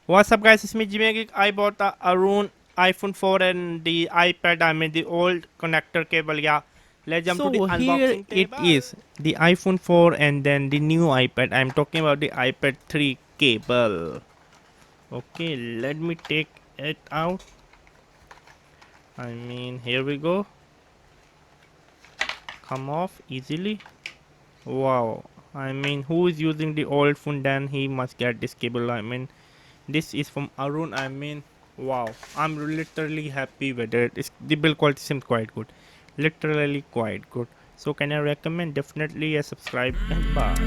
What's up, guys? It's me, Geek. I bought the Arun iPhone 4 and the iPad. I mean, the old connector cable. Yeah, let's jump to the So here unboxing it table. is, the iPhone 4 and then the new iPad. I'm talking about the iPad 3 cable. Okay, let me take it out. I mean, here we go. Come off easily. Wow. I mean, who is using the old phone, then he must get this cable. I mean, this is from Arun. I mean, wow. I'm literally happy with it. The build quality seems quite good. Literally quite good. So can I recommend? Definitely a subscribe and bye.